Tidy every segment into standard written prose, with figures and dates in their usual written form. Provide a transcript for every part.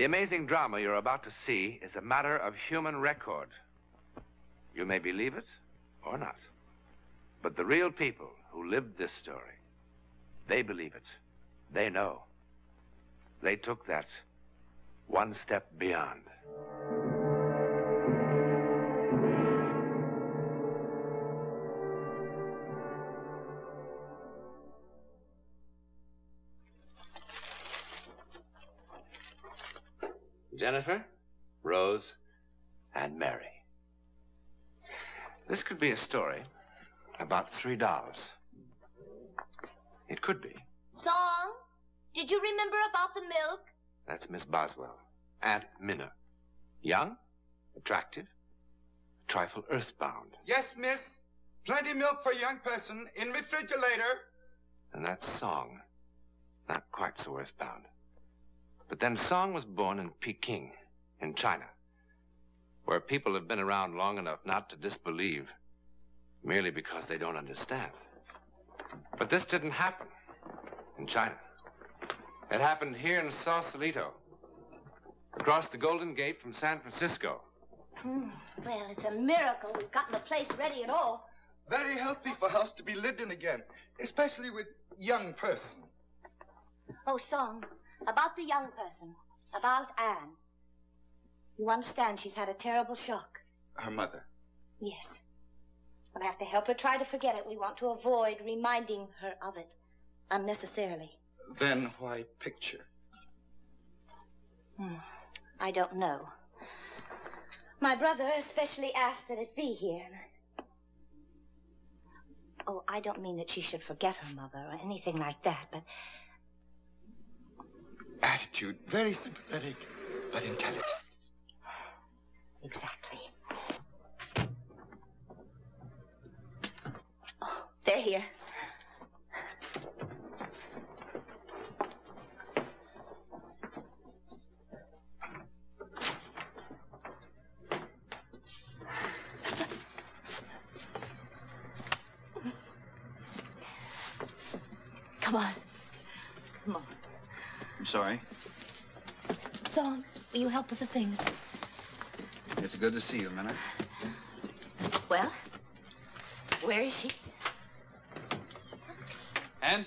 The amazing drama you're about to see is a matter of human record. You may believe it or not. But the real people who lived this story, they believe it. They know. They took that one step beyond. Jennifer, Rose, and Mary. This could be a story about 3 dolls. It could be. Song, did you remember about the milk? That's Miss Boswell, Aunt Minna. Young, attractive, a trifle earthbound. Yes, miss. Plenty milk for a young person in refrigerator. And that's Song, not quite so earthbound. But then Song was born in Peking, in China, where people have been around long enough not to disbelieve merely because they don't understand. But this didn't happen in China. It happened here in Sausalito, across the Golden Gate from San Francisco. Well, it's a miracle we've gotten the place ready at all. Very healthy for house to be lived in again, especially with young person. Oh, Song, about the young person, about Anne. You understand she's had a terrible shock. Her mother? Yes. We'll have to help her try to forget it. We want to avoid reminding her of it unnecessarily. Then why picture? I don't know. My brother especially asked that it be here. Oh, I don't mean that she should forget her mother or anything like that, but... Attitude, very sympathetic, but intelligent. Exactly. Oh, they're here. Come on. Come on. I'm sorry. Song, will you help with the things? It's good to see you, Minna. Well, where is she? Anne?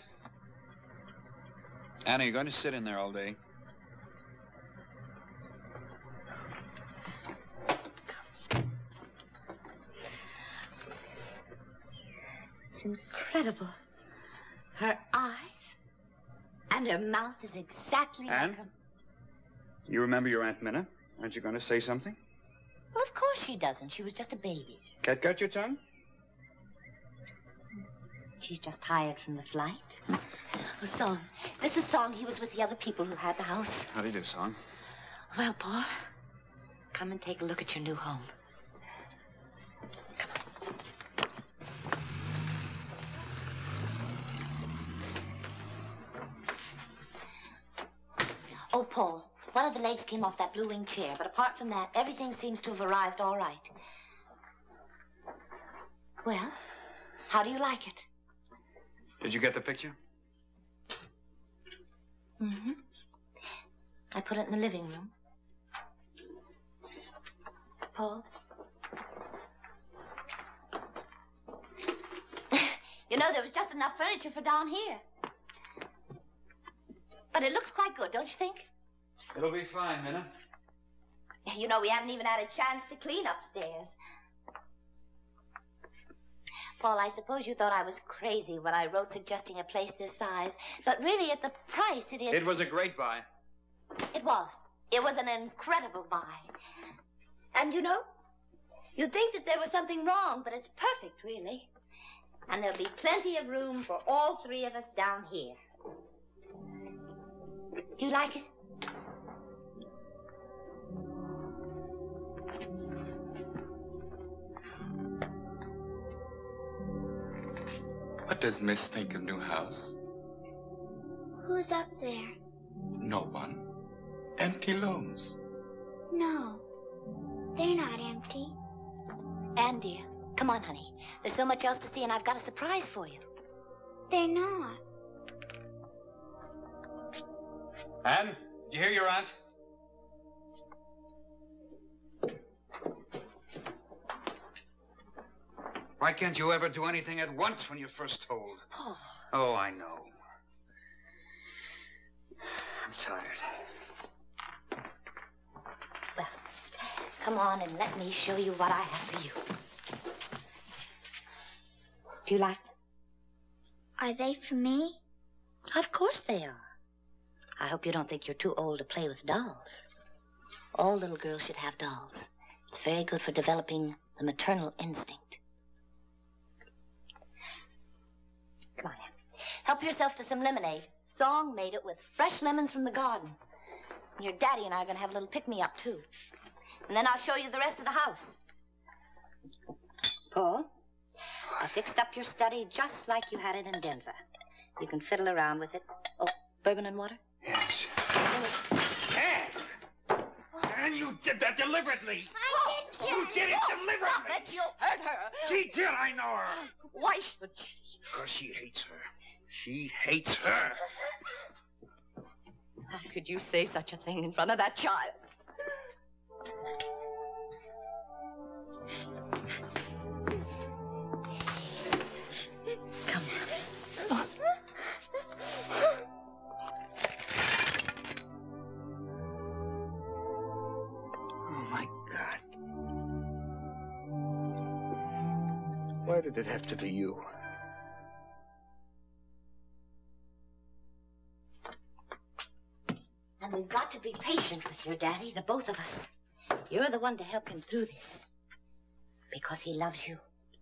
Anne, are you going to sit in there all day? It's incredible. Her eyes and her mouth is exactly Anne? like her... You remember your Aunt Minna? Aren't you going to say something? Well, of course she doesn't. She was just a baby. Cat got your tongue? She's just tired from the flight. Oh, Song. This is Song. He was with the other people who had the house. How do you do, Song? Well, Paul, come and take a look at your new home. Come on. Oh, Paul, one of the legs came off that blue wing chair, but apart from that, everything seems to have arrived all right. Well, how do you like it? Did you get the picture? Mm-hmm. I put it in the living room. Paul? You know, there was just enough furniture for down here. But it looks quite good, don't you think? It'll be fine, Minna. You know, we haven't even had a chance to clean upstairs. Paul, I suppose you thought I was crazy when I wrote suggesting a place this size. But really, at the price, it is... It was a great buy. It was. It was an incredible buy. And you know, you'd think that there was something wrong, but it's perfect, really. And there'll be plenty of room for all 3 of us down here. Do you like it? What does Miss think of new house? Who's up there? No one. Empty looms. No, they're not empty. Anne, dear, come on, honey. There's so much else to see, and I've got a surprise for you. They're not. Anne, did you hear your aunt? Why can't you ever do anything at once when you're first told? Paul. Oh, I know. I'm tired. Well, come on and let me show you what I have for you. Do you like them? Are they for me? Of course they are. I hope you don't think you're too old to play with dolls. All little girls should have dolls. It's very good for developing the maternal instinct. Come on, Anne. Help yourself to some lemonade. Song made it with fresh lemons from the garden. Your daddy and I are going to have a little pick-me-up, too. And then I'll show you the rest of the house. Paul, I fixed up your study just like you had it in Denver. You can fiddle around with it. Oh, bourbon and water? Yes. Anne! Anne, you did that deliberately. I didn't. You did it deliberately. Stop it, you'll hurt her. She did, I know her. Why should she? Because she hates her. She hates her. How could you say such a thing in front of that child? Come on. Oh, my God. Why did it have to be you? And we've got to be patient with your daddy, the both of us. You're the one to help him through this. Because he loves you.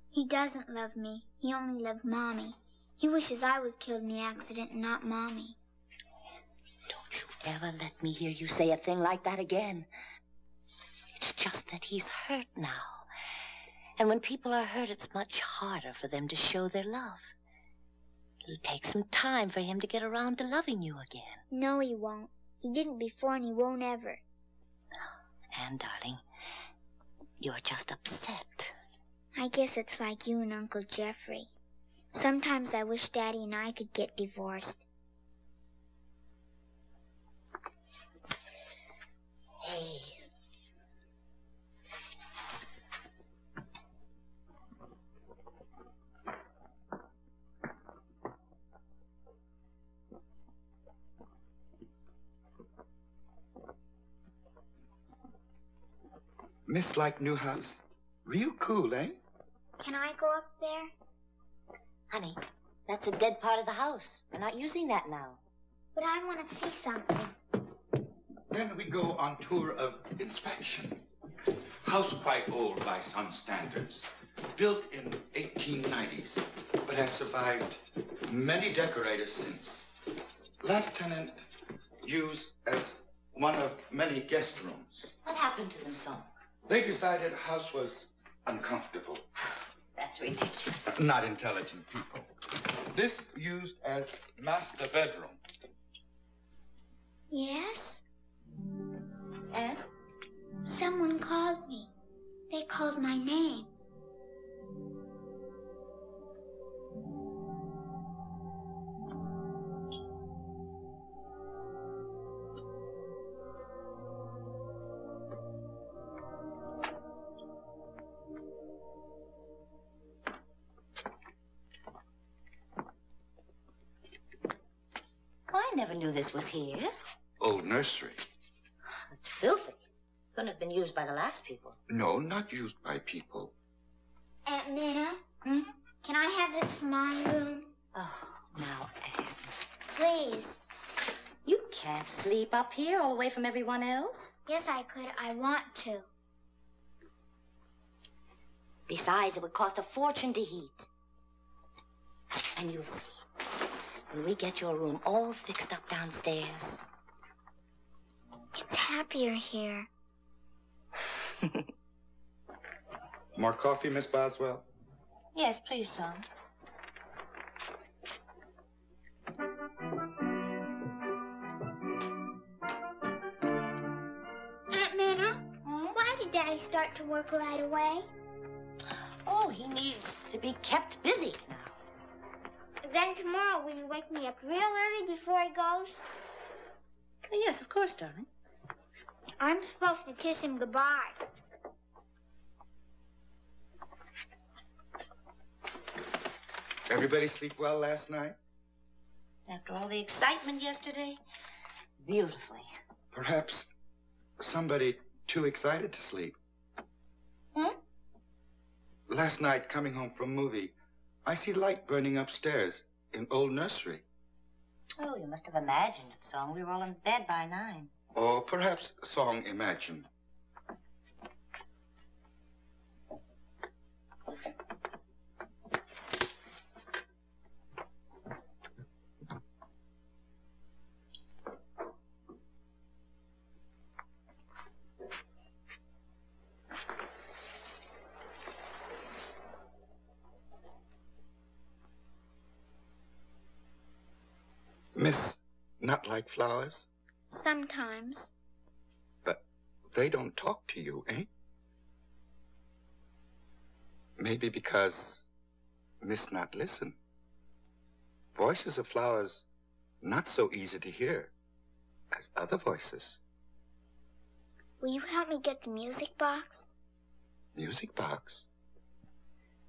He doesn't love me. He only loved Mommy. He wishes I was killed in the accident and not Mommy. Don't you ever let me hear you say a thing like that again. It's just that he's hurt now. And when people are hurt, it's much harder for them to show their love. It'll take some time for him to get around to loving you again. No, he won't. He didn't before and he won't ever. Anne, darling, you're just upset. I guess it's like you and Uncle Jeffrey. Sometimes I wish Daddy and I could get divorced. Hey. Miss like new house. Real cool, eh? Can I go up there? Honey, that's a dead part of the house. We're not using that now. But I want to see something. Then we go on tour of inspection. House quite old by some standards. Built in 1890s, but has survived many decorators since. Last tenant used as one of many guest rooms. What happened to them, son? They decided house was uncomfortable. That's ridiculous. Not intelligent people. This used as master bedroom. Yes? Anne? Someone called me. They called my name. I never knew this was here. Old nursery. It's filthy. Couldn't have been used by the last people. No, not used by people. Aunt Minna, can I have this for my room? Oh, now, Anne. Please. You can't sleep up here all away from everyone else. Yes, I could. I want to. Besides, it would cost a fortune to heat. And you'll see. When we get your room all fixed up downstairs. It's happier here. More coffee, Miss Boswell? Yes, please, son. Aunt Minna, why did Daddy start to work right away? Oh, he needs to be kept busy now. Then tomorrow, will you wake me up real early before he goes? Yes, of course, darling. I'm supposed to kiss him goodbye. Everybody sleep well last night? After all the excitement yesterday, beautifully. Perhaps somebody too excited to sleep. Hmm? Last night, coming home from a movie, I see light burning upstairs in old nursery. Oh, you must have imagined it, Song. We were all in bed by 9. Or perhaps Song imagined. Miss not like flowers? Sometimes. But they don't talk to you, eh? Maybe because Miss not listen. Voices of flowers not so easy to hear as other voices. Will you help me get the music box? Music box?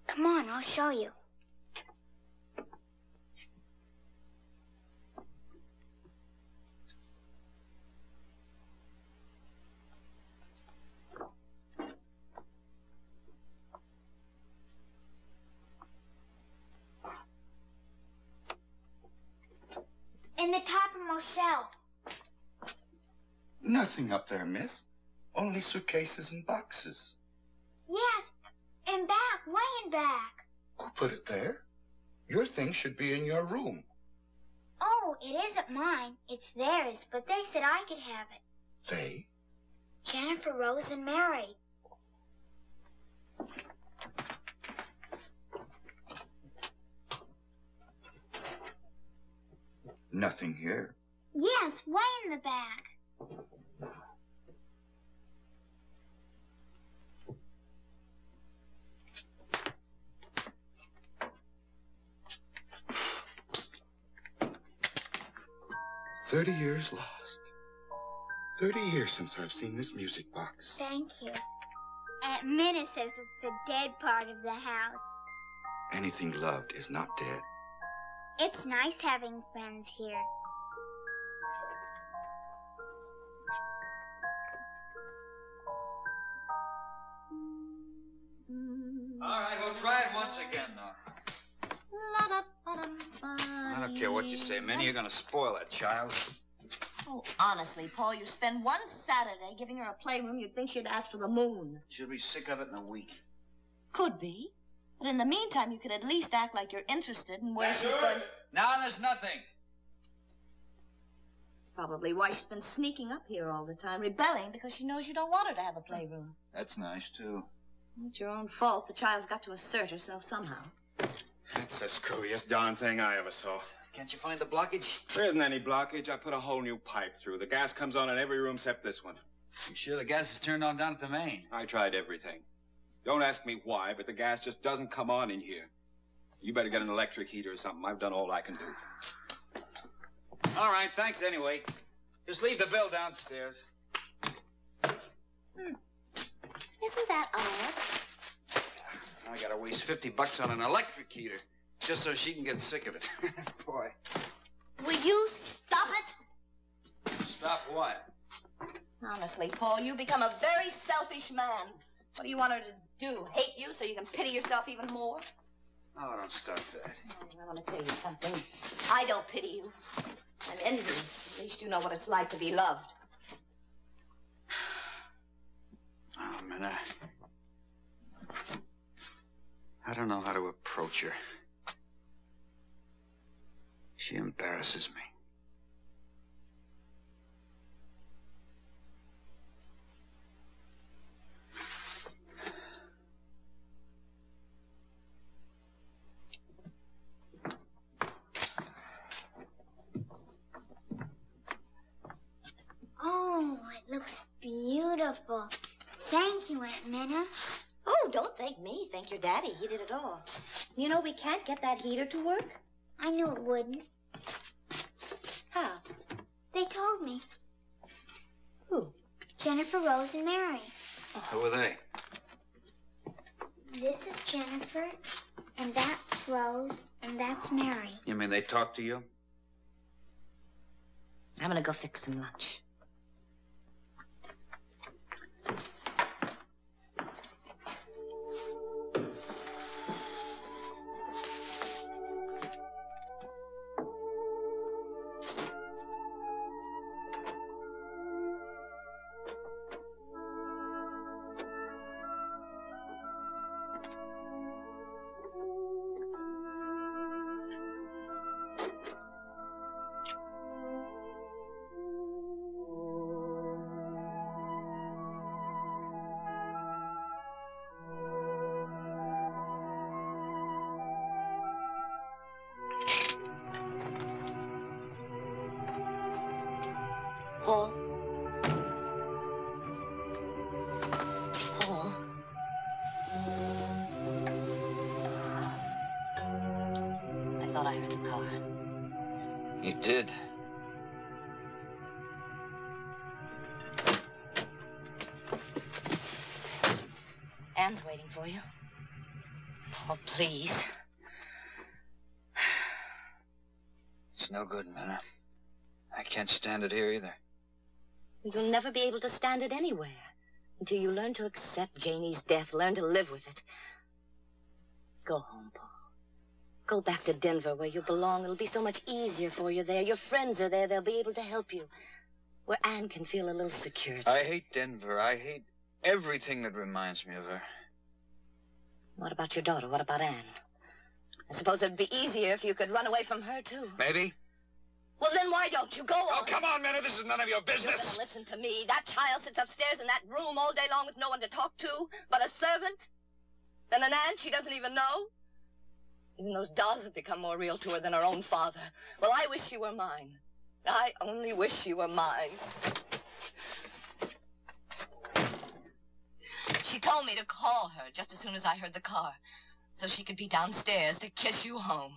Come on, I'll show you. In the topmost shelf. Nothing up there, miss. Only suitcases and boxes. Yes, in back, way in back. Who put it there? Your things should be in your room. Oh, it isn't mine. It's theirs, but they said I could have it. They? Jennifer, Rose, and Mary. Nothing here. Yes, way in the back. "30 years lost. 30 years since I've seen this music box. Thank you. Aunt Minna says it's the dead part of the house. Anything loved is not dead. It's nice having friends here. All right, we'll try it once again, though. I don't care what you say, Minnie. You're going to spoil that child. Oh, honestly, Paul, you spend one Saturday giving her a playroom, you'd think she'd ask for the moon. She'll be sick of it in a week. Could be. But in the meantime, you could at least act like you're interested in where she's going. Now there's nothing. That's probably why she's been sneaking up here all the time, rebelling because she knows you don't want her to have a playroom. That's nice, too. It's your own fault. The child's got to assert herself somehow. That's the screwiest darn thing I ever saw. Can't you find the blockage? There isn't any blockage. I put a whole new pipe through. The gas comes on in every room except this one. You sure the gas is turned on down at the main? I tried everything. Don't ask me why, but the gas just doesn't come on in here. You better get an electric heater or something. I've done all I can do. All right, thanks anyway. Just leave the bill downstairs. Isn't that odd? I gotta waste $50 on an electric heater just so she can get sick of it. Boy. Will you stop it? Stop what? Honestly, Paul, you become a very selfish man. What do you want her to do? Hate you so you can pity yourself even more? Oh, don't start that. I want to tell you something. I don't pity you. I'm envious. At least you know what it's like to be loved. Oh, man, I don't know how to approach her. She embarrasses me. Oh, it looks beautiful. Thank you, Aunt Minna. Oh, don't thank me. Thank your daddy. He did it all. You know, we can't get that heater to work. I knew it wouldn't. How? They told me. Who? Jennifer, Rose, and Mary. Who are they? This is Jennifer. And that's Rose, and that's Mary. You mean they talk to you? I'm gonna go fix some lunch. Paul? Paul? I thought I heard the car. You did. Anne's waiting for you. Paul, please. It's no good, Minna. I can't stand it here either. You'll never be able to stand it anywhere until you learn to accept Janie's death, learn to live with it. Go home, Paul. Go back to Denver where you belong. It'll be so much easier for you there. Your friends are there. They'll be able to help you. Where Anne can feel a little security. I hate Denver. I hate everything that reminds me of her. What about your daughter? What about Anne? I suppose it'd be easier if you could run away from her, too. Maybe. Well, then why don't you go on? Oh, come on, Minna. This is none of your You're business. gonna listen to me. That child sits upstairs in that room all day long with no one to talk to but a servant. Then an aunt she doesn't even know. Even those dolls have become more real to her than her own father. Well, I wish she were mine. I only wish she were mine. She told me to call her just as soon as I heard the car, so she could be downstairs to kiss you home.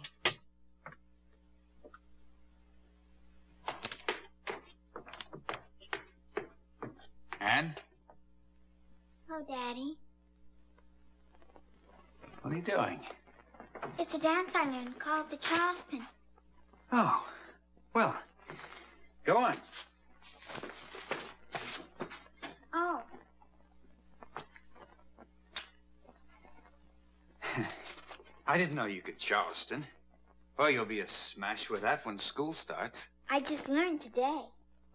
Anne? Oh, Daddy. What are you doing? It's a dance I learned called the Charleston. Oh, well, go on. Oh. I didn't know you could Charleston. Well, you'll be a smash with that when school starts. I just learned today.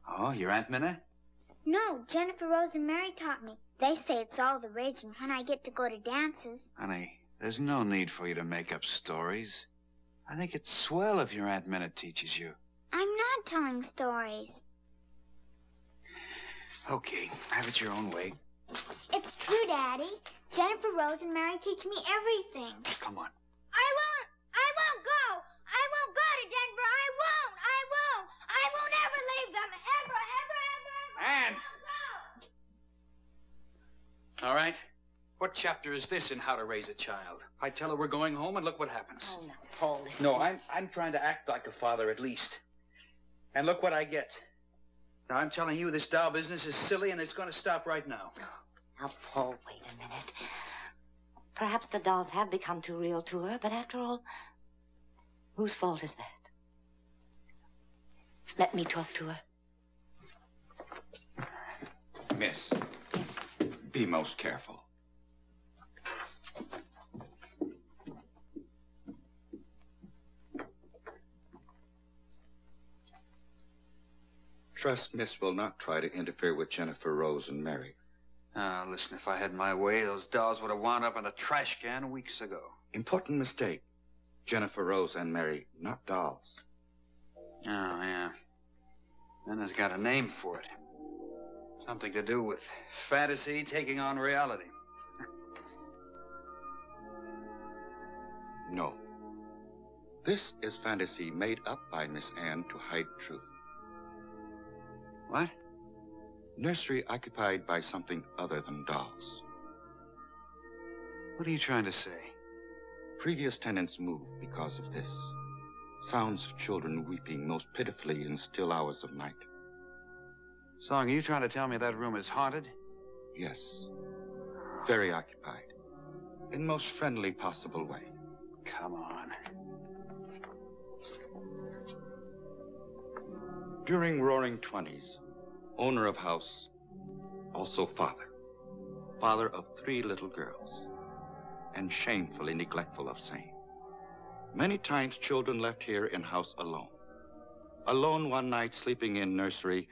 Oh, your Aunt Minna? No, Jennifer, Rose, and Mary taught me. They say it's all the rage and when I get to go to dances. Honey, there's no need for you to make up stories. I think it's swell if your Aunt Minna teaches you. I'm not telling stories. Okay, have it your own way. It's true, Daddy. Jennifer, Rose, and Mary teach me everything. Come on. I won't go. I won't go to Denver. I won't ever leave them. Ever. Anne! All right. What chapter is this in How to Raise a Child? I tell her we're going home and look what happens. Oh, now, Paul, listen. No, I'm trying to act like a father at least. And look what I get. Now, I'm telling you, this doll business is silly and it's going to stop right now. Now, Paul, wait a minute. Perhaps the dolls have become too real to her, but after all, whose fault is that? Let me talk to her. Miss, Yes. be most careful. Trust Miss will not try to interfere with Jennifer, Rose, and Mary. Ah, listen, if I had my way, those dolls would have wound up in a trash can weeks ago. Important mistake. Jennifer, Rose, and Mary, not dolls. Oh, yeah. Minna's got a name for it. Something to do with fantasy taking on reality. No. This is fantasy made up by Miss Anne to hide truth. What? Nursery occupied by something other than dolls. What are you trying to say? Previous tenants moved because of this. Sounds of children weeping most pitifully in still hours of night. Song, are you trying to tell me that room is haunted? Yes. Very occupied. In most friendly possible way. Come on. During Roaring 20s, owner of house, also father. Father of 3 little girls, and shamefully neglectful of same. Many times children left here in house alone. Alone one night sleeping in nursery.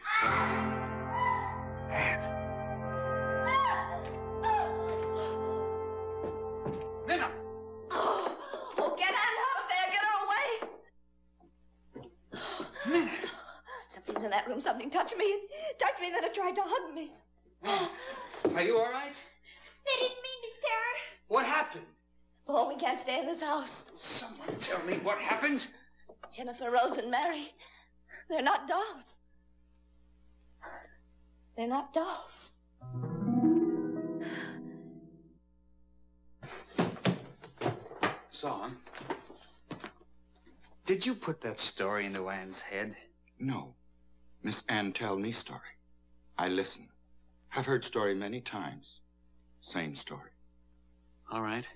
Minna! Oh, get Ann out there. Get her away. Minna! Something's in that room. Something touched me. It touched me, then it tried to hug me. Are you all right? They didn't mean to scare her. What happened? Oh, we can't stay in this house. Someone tell me what happened. Jennifer, Rose, and Mary. They're not dolls. They're not dolls. Son, did you put that story into Ann's head? No. Miss Ann tell me story. I listen. Have heard story many times. Same story. All right.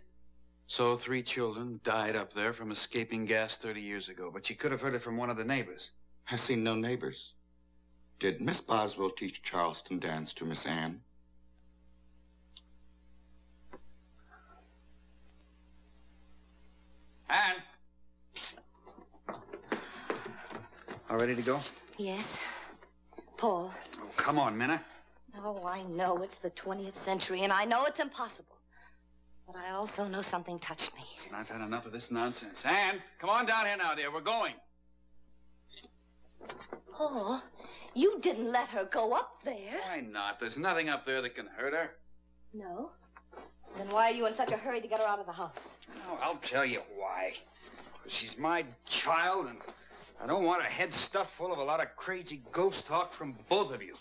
So 3 children died up there from escaping gas 30 years ago, but you could have heard it from one of the neighbors. Has seen no neighbors. Did Miss Boswell teach Charleston dance to Miss Ann? Ann! All ready to go? Yes. Paul. Oh, come on, Minna. Oh, I know it's the 20th century, and I know it's impossible. But I also know something touched me. Listen, I've had enough of this nonsense. Ann, come on down here now, dear. We're going. Paul, you didn't let her go up there. Why not? There's nothing up there that can hurt her. No? Then why are you in such a hurry to get her out of the house? No, I'll tell you why. She's my child, and I don't want her head stuffed full of a lot of crazy ghost talk from both of you.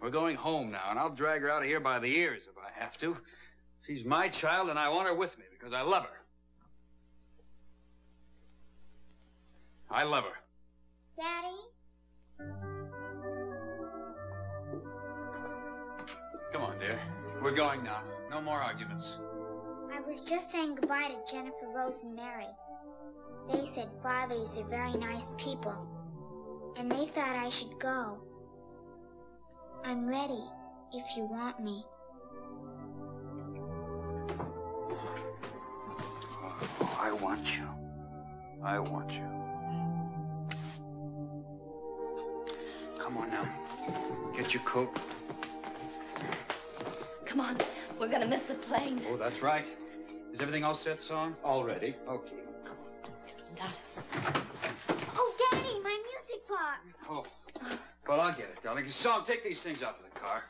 We're going home now, and I'll drag her out of here by the ears if I have to. She's my child, and I want her with me because I love her. I love her. Daddy? Come on, dear. We're going now. No more arguments. I was just saying goodbye to Jennifer, Rose, and Mary. They said fathers are very nice people, and they thought I should go. I'm ready, if you want me. Oh, I want you. I want you. Come on now. Get your coat. Come on. We're gonna miss the plane. Oh, that's right. Is everything all set, Son? All ready. Okay. Dad. Oh, Daddy, my music box. Oh. Well, I'll get it, darling. Son, take these things out of the car.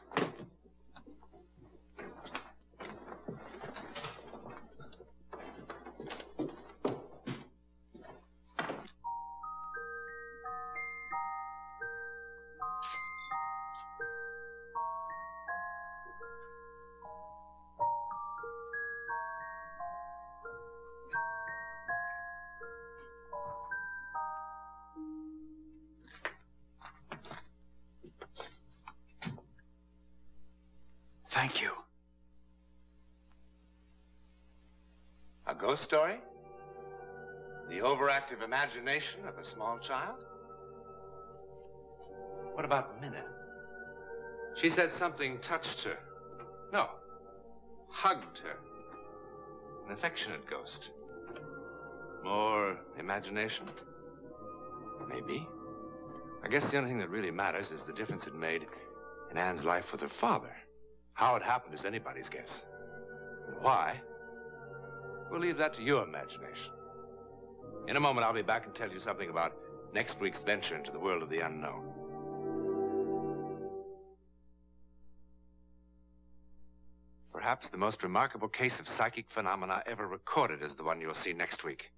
Thank you. A ghost story? The overactive imagination of a small child? What about Minna? She said something touched her. No, hugged her. An affectionate ghost. More imagination? Maybe. I guess the only thing that really matters is the difference it made in Ann's life with her father. How it happened is anybody's guess. And why? We'll leave that to your imagination. In a moment, I'll be back and tell you something about next week's venture into the world of the unknown. Perhaps the most remarkable case of psychic phenomena ever recorded is the one you'll see next week.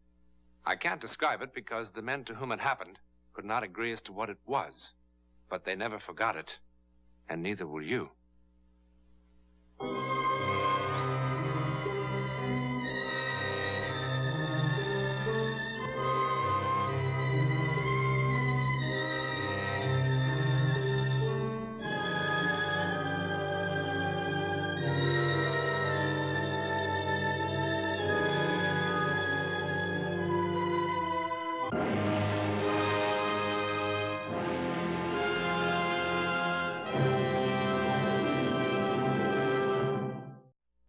I can't describe it because the men to whom it happened could not agree as to what it was. But they never forgot it, and neither will you.